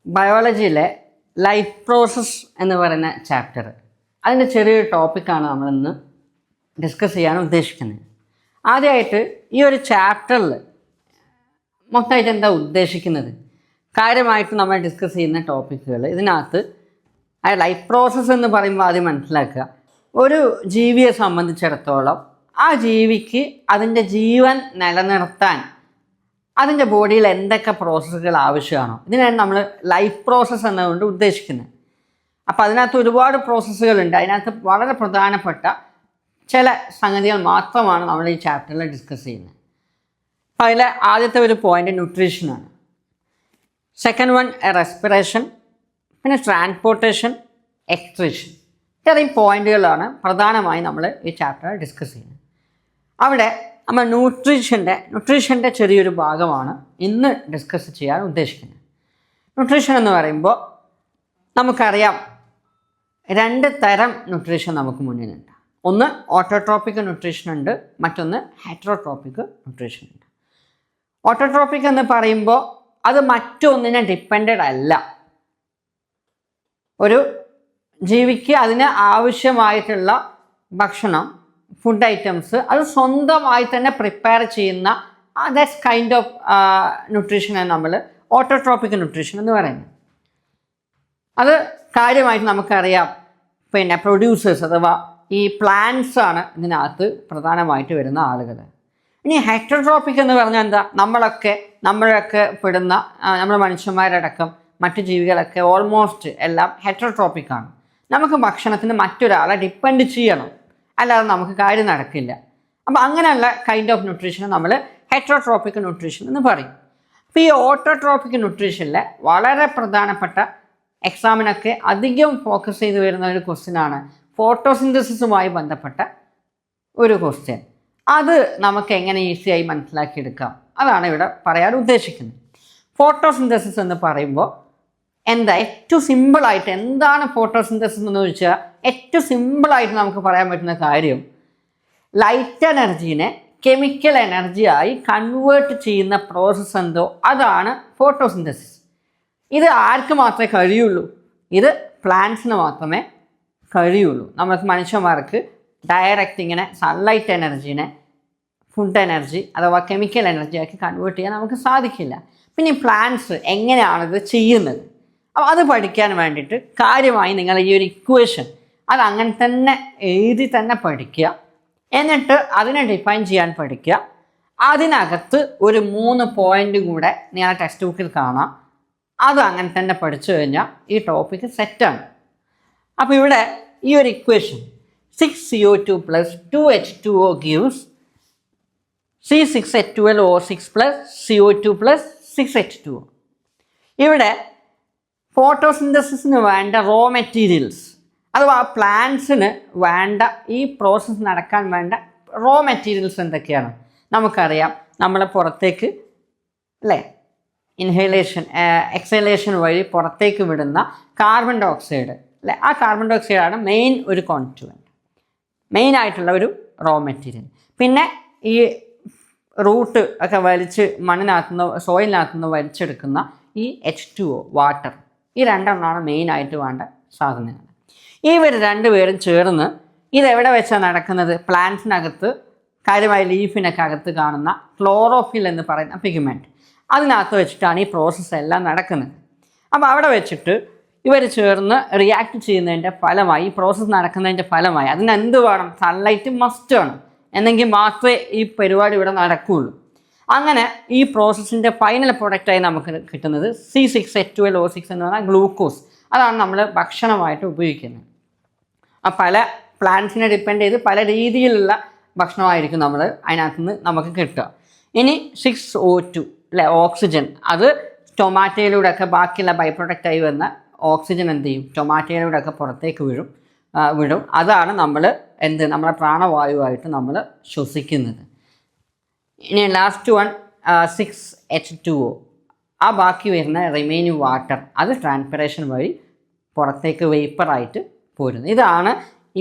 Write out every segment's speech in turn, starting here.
ബയോളജിയിലെ life process എന്ന് പറയുന്ന chapter, അതിൻ്റെ ചെറിയൊരു ടോപ്പിക്കാണ് നമ്മളിന്ന് ഡിസ്കസ് ചെയ്യാൻ ഉദ്ദേശിക്കുന്നത്. ആദ്യമായിട്ട് ഈ ഒരു ചാപ്റ്ററിൽ മൊത്തമായിട്ട് എന്താ ഉദ്ദേശിക്കുന്നത്, കാര്യമായിട്ട് നമ്മൾ ഡിസ്കസ് ചെയ്യുന്ന ടോപ്പിക്കുകൾ ഇതിനകത്ത് ലൈഫ് പ്രോസസ്സ് എന്ന് പറയുമ്പോൾ ആദ്യം മനസ്സിലാക്കുക, ഒരു ജീവിയെ സംബന്ധിച്ചിടത്തോളം ആ ജീവിക്ക് അതിൻ്റെ ജീവൻ നിലനിർത്താൻ അതിൻ്റെ ബോഡിയിൽ എന്തൊക്കെ പ്രോസസ്സുകൾ ആവശ്യമാണോ ഇതിനാണ് നമ്മൾ ലൈഫ് പ്രോസസ്സ് എന്നതുകൊണ്ട് ഉദ്ദേശിക്കുന്നത്. അപ്പോൾ അതിനകത്ത് ഒരുപാട് പ്രോസസ്സുകളുണ്ട്. അതിനകത്ത് വളരെ പ്രധാനപ്പെട്ട ചില സംഗതികൾ മാത്രമാണ് നമ്മൾ ഈ ചാപ്റ്ററിൽ ഡിസ്കസ് ചെയ്യുന്നത്. അപ്പോൾ അതിലെ ആദ്യത്തെ ഒരു പോയിൻ്റ് ന്യൂട്രീഷനാണ്. സെക്കൻഡ് വൺ റെസ്പിറേഷൻ, പിന്നെ ട്രാൻസ്പോർട്ടേഷൻ, എക്സ്ക്രീഷൻ. ഇത്രയും പോയിന്റുകളാണ് പ്രധാനമായും നമ്മൾ ഈ ചാപ്റ്ററിൽ ഡിസ്കസ് ചെയ്യുന്നത്. അവിടെ നമ്മൾ ന്യൂട്രീഷൻ്റെ ചെറിയൊരു ഭാഗമാണ് ഇന്ന് ഡിസ്കസ് ചെയ്യാൻ ഉദ്ദേശിക്കുന്നത്. ന്യൂട്രീഷൻ എന്ന് പറയുമ്പോൾ നമുക്കറിയാം, രണ്ട് തരം ന്യൂട്രീഷൻ നമുക്ക് മുന്നിലുണ്ട്. ഒന്ന് ഓട്ടോട്രോപ്പിക് ന്യൂട്രീഷൻ ഉണ്ട്, മറ്റൊന്ന് ഹെറ്ററോട്രോപ്പിക് ന്യൂട്രീഷൻ ഉണ്ട്. ഓട്ടോട്രോപ്പിക് എന്ന് പറയുമ്പോൾ അത് മറ്റൊന്നിനെ ഡിപ്പെൻഡഡ് അല്ല. ഒരു ജീവിക്ക് അതിന് ആവശ്യമായിട്ടുള്ള ഭക്ഷണം, ഫുഡ് ഐറ്റംസ് അത് സ്വന്തമായി തന്നെ പ്രിപ്പയർ ചെയ്യുന്ന ദാറ്റ്സ് കൈൻഡ് ഓഫ് ന്യൂട്രീഷനാണ് നമ്മൾ ഓട്ടോട്രോപ്പിക് ന്യൂട്രീഷൻ എന്ന് പറയുന്നത്. അത് കാര്യമായിട്ട് നമുക്കറിയാം, പിന്നെ പ്രൊഡ്യൂസേഴ്സ് അഥവാ ഈ പ്ലാന്റ്സ് ആണ് ഇതിനകത്ത് പ്രധാനമായിട്ട് വരുന്ന ആളുകൾ. ഇനി ഹെറ്ററോട്രോപ്പിക് എന്ന് പറഞ്ഞാൽ എന്താ, നമ്മളൊക്കെ പെടുന്ന നമ്മൾ മനുഷ്യന്മാരടക്കം മറ്റു ജീവികളൊക്കെ ഓൾമോസ്റ്റ് എല്ലാം ഹെറ്ററോട്രോപ്പിക് ആണ്. നമുക്ക് ഭക്ഷണത്തിന് മറ്റൊരാളെ ഡിപ്പെൻഡ് ചെയ്യണം, അല്ലാതെ നമുക്ക് കാര്യം നടക്കില്ല. അപ്പോൾ അങ്ങനെയുള്ള കൈൻഡ് ഓഫ് ന്യൂട്രീഷനെ നമ്മൾ ഹെറ്ററോട്രോപ്പിക് ന്യൂട്രീഷൻ എന്ന് പറയും. അപ്പോൾ ഈ ഓട്ടോട്രോപ്പിക് ന്യൂട്രീഷനിലെ വളരെ പ്രധാനപ്പെട്ട എക്സാമിനൊക്കെ അധികം ഫോക്കസ് ചെയ്ത് വരുന്ന ഒരു ക്വസ്റ്റ്യനാണ് ഫോട്ടോസിന്തസിസുമായി ബന്ധപ്പെട്ട ഒരു ക്വസ്റ്റ്യൻ. അത് നമുക്ക് എങ്ങനെ ഈസിയായി മനസ്സിലാക്കിയെടുക്കാം, അതാണ് ഇവിടെ പറയാൻ ഉദ്ദേശിക്കുന്നത്. ഫോട്ടോസിന്തസിസ് എന്ന് പറയുമ്പോൾ എന്താ, ഏറ്റവും സിമ്പിളായിട്ട് എന്താണ് ഫോട്ടോസിന്തസിസ് എന്ന് ചോദിച്ചാൽ ഏറ്റവും സിമ്പിളായിട്ട് നമുക്ക് പറയാൻ പറ്റുന്ന കാര്യം, ലൈറ്റ് എനർജീനെ കെമിക്കൽ എനർജിയായി കൺവേർട്ട് ചെയ്യുന്ന പ്രോസസ്സ് എന്തോ അതാണ് ഫോട്ടോസിന്തസിസ്. ഇത് ആർക്ക് മാത്രമേ കഴിയുള്ളൂ? ഇത് പ്ലാന്റ്സിന് മാത്രമേ കഴിയുള്ളൂ. നമുക്ക് മനുഷ്യന്മാർക്ക് ഡയറക്റ്റ് ഇങ്ങനെ സൺലൈറ്റ് എനർജീനെ ഫുഡ് എനർജി അഥവാ കെമിക്കൽ എനർജിയാക്കി കൺവേർട്ട് ചെയ്യാൻ നമുക്ക് സാധിക്കില്ല. പിന്നെ ഈ പ്ലാന്റ്സ് എങ്ങനെയാണിത് ചെയ്യുന്നത്, അപ്പോൾ അത് പഠിക്കാൻ വേണ്ടിയിട്ട് കാര്യമായി നിങ്ങൾ ഈ ഒരു ഇക്വേഷൻ അത് അങ്ങനെ തന്നെ എഴുതി തന്നെ പഠിക്കുക. എന്നിട്ട് അതിനെ ഡിഫൈൻ ചെയ്യാൻ പഠിക്കുക. അതിനകത്ത് ഒരു 3 പോയിൻ്റ് കൂടെ നിങ്ങളുടെ ടെക്സ്റ്റ് ബുക്കിൽ കാണാം. അത് അങ്ങനെ തന്നെ പഠിച്ചു കഴിഞ്ഞാൽ ഈ ടോപ്പിക്ക് സെറ്റാണ്. അപ്പോൾ ഇവിടെ ഈ ഒരു equation 6CO2 + 2H2O gives C6H12O6 + CO2 + 6H2O. ഇവിടെ ഫോട്ടോസിന്തസിസിന് വേണ്ട റോ മെറ്റീരിയൽസ് അഥവാ പ്ലാന്റ്സിന് വേണ്ട ഈ പ്രോസസ്സ് നടക്കാൻ വേണ്ട റോ മെറ്റീരിയൽസ് എന്തൊക്കെയാണ് നമുക്കറിയാം. നമ്മൾ പുറത്തേക്ക് അല്ലേ ഇൻഹേലേഷൻ എക്സലേഷൻ വഴി പുറത്തേക്ക് വിടുന്ന കാർബൺ ഡൈ ഓക്സൈഡ് അല്ലേ, ആ കാർബൺ ഡൈ ഓക്സൈഡാണ് മെയിൻ ഒരു കോൺസ്റ്റിറ്റ്യൂവൻറ്റ്, മെയിനായിട്ടുള്ള ഒരു റോ മെറ്റീരിയൽ. പിന്നെ ഈ റൂട്ട് ഒക്കെ വലിച്ച് മണ്ണിനകത്തുനിന്ന് സോയിലിനകത്തുനിന്ന് വലിച്ചെടുക്കുന്ന ഈ H2O വാട്ടർ, ഈ രണ്ടെണ്ണമാണ് മെയിനായിട്ട് വേണ്ട സാധനങ്ങൾ. ഇവർ രണ്ടുപേരും ചേർന്ന് ഇതെവിടെ വെച്ചാണ് നടക്കുന്നത്? പ്ലാന്റ്സിനകത്ത്, കാര്യമായി ലീഫിനൊക്കെ അകത്ത് കാണുന്ന ക്ലോറോഫിൽ എന്ന് പറയുന്ന പിഗ്മെൻറ്റ്, അതിനകത്ത് വെച്ചിട്ടാണ് ഈ പ്രോസസ്സ് എല്ലാം നടക്കുന്നത്. അപ്പോൾ അവിടെ വെച്ചിട്ട് ഇവർ ചേർന്ന് റിയാക്ട് ചെയ്യുന്നതിൻ്റെ ഫലമായി, ഈ പ്രോസസ്സ് നടക്കുന്നതിൻ്റെ ഫലമായി അതിനെന്ത് വേണം? സൺലൈറ്റ് മസ്റ്റ് വേണം, എന്നെങ്കിൽ മാത്രമേ ഈ പരിപാടി ഇവിടെ നടക്കുകയുള്ളൂ. അങ്ങനെ ഈ പ്രോസസ്സിൻ്റെ ഫൈനൽ പ്രൊഡക്റ്റായി നമുക്ക് കിട്ടുന്നത് C6H12O6 എന്ന് പറഞ്ഞാൽ ഗ്ലൂക്കോസ്. അതാണ് നമ്മൾ ഭക്ഷണമായിട്ട് ഉപയോഗിക്കുന്നത്. പല പ്ലാന്റ്സിനെ ഡിപ്പെൻഡ് ചെയ്ത് പല രീതിയിലുള്ള ഭക്ഷണമായിരിക്കും നമ്മൾ അതിനകത്തുനിന്ന് നമുക്ക് കിട്ടുക. ഇനി 6O2 അല്ലെ, ഓക്സിജൻ, അത് ടൊമാറ്റോയിലൂടെയൊക്കെ ബാക്കിയുള്ള ബൈ പ്രൊഡക്റ്റായി വന്ന ഓക്സിജൻ എന്ത് ചെയ്യും? ടൊമാറ്റോയിലൂടെയൊക്കെ പുറത്തേക്ക് വിടും. അതാണ് നമ്മൾ നമ്മളെ പ്രാണവായുവായിട്ട് നമ്മൾ ശ്വസിക്കുന്നത്. ഇനി ലാസ്റ്റ് വൺ 6H2O, ആ ബാക്കി വരുന്ന റിമൈനിങ് വാട്ടർ അത് ട്രാൻസ്പിറേഷൻ വഴി പുറത്തേക്ക് വേപ്പറായിട്ട് പോരുന്നു. ഇതാണ്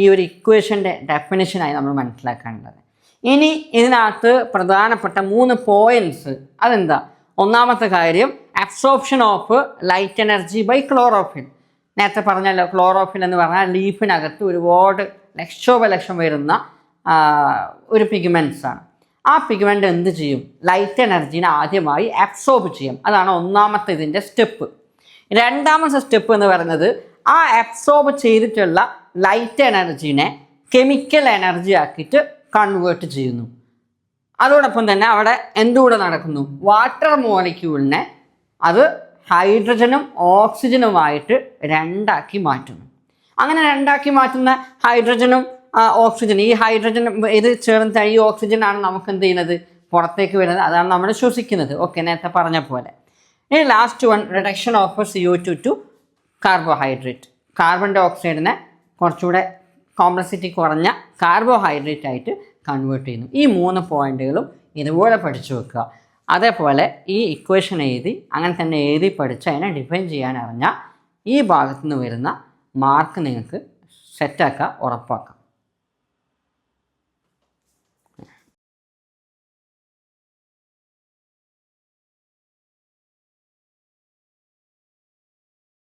ഈ ഒരു ഇക്വേഷൻ്റെ ഡെഫിനിഷനായി നമ്മൾ മനസ്സിലാക്കാനുള്ളത്. ഇനി ഇതിനകത്ത് പ്രധാനപ്പെട്ട 3 പോയിൻറ്റ്സ് അതെന്താ? ഒന്നാമത്തെ കാര്യം absorption of light energy by chlorophyll. നേരത്തെ പറഞ്ഞല്ലോ, ക്ലോറോഫിൽ എന്ന് പറഞ്ഞാൽ ലീഫിനകത്ത് ഒരുപാട് ലക്ഷോപലക്ഷം വരുന്ന ഒരു പിഗ്മെൻറ്റ്സ് ആണ്. ആ പിഗ്മെൻ്റ് എന്ത് ചെയ്യും? ലൈറ്റ് എനർജീനെ ആദ്യമായി അബ്സോർബ് ചെയ്യും. അതാണ് ഒന്നാമത്തെ ഇതിൻ്റെ സ്റ്റെപ്പ്. രണ്ടാമത്തെ സ്റ്റെപ്പ് എന്ന് പറയുന്നത് ആ അബ്സോർബ് ചെയ്തിട്ടുള്ള ലൈറ്റ് എനർജീനെ കെമിക്കൽ എനർജി ആക്കിയിട്ട് കൺവേർട്ട് ചെയ്യുന്നു. അതോടൊപ്പം തന്നെ അവിടെ എന്തുകൂടെ നടക്കുന്നു? വാട്ടർ മോളിക്യൂളിനെ അത് ഹൈഡ്രജനും ഓക്സിജനുമായിട്ട് രണ്ടാക്കി മാറ്റുന്നു. അങ്ങനെ രണ്ടാക്കി മാറ്റുന്ന ഹൈഡ്രജനും ഓക്സിജൻ, ഈ ഹൈഡ്രജൻ ഇത് ചേർന്ന് ഈ ഓക്സിജനാണ് നമുക്ക് എന്ത് ചെയ്യുന്നത്? പുറത്തേക്ക് വരുന്നത്. അതാണ് നമ്മൾ ശ്വസിക്കുന്നത്. ഓക്കെ, നേരത്തെ പറഞ്ഞ പോലെ. ഇനി last one, reduction of CO2 to carbohydrate. Carbon ഡൈ ഓക്സൈഡിനെ കുറച്ചുകൂടെ കോംപ്ലക്സിറ്റി കുറഞ്ഞ കാർബോഹൈഡ്രേറ്റ് ആയിട്ട് കൺവേർട്ട് ചെയ്യുന്നു. ഈ 3 പോയിന്റുകളും ഇതുപോലെ പഠിച്ചു വെക്കുക. അതേപോലെ ഈ ഇക്വേഷൻ എഴുതി അങ്ങനെ തന്നെ എഴുതി പഠിച്ച് അതിനെ ഡിഫൈൻ ചെയ്യാൻ അറിഞ്ഞാൽ ഈ ഭാഗത്തു നിന്ന് വരുന്ന മാർക്ക് നിങ്ങൾക്ക് സെറ്റാക്കുക, ഉറപ്പാക്കാം.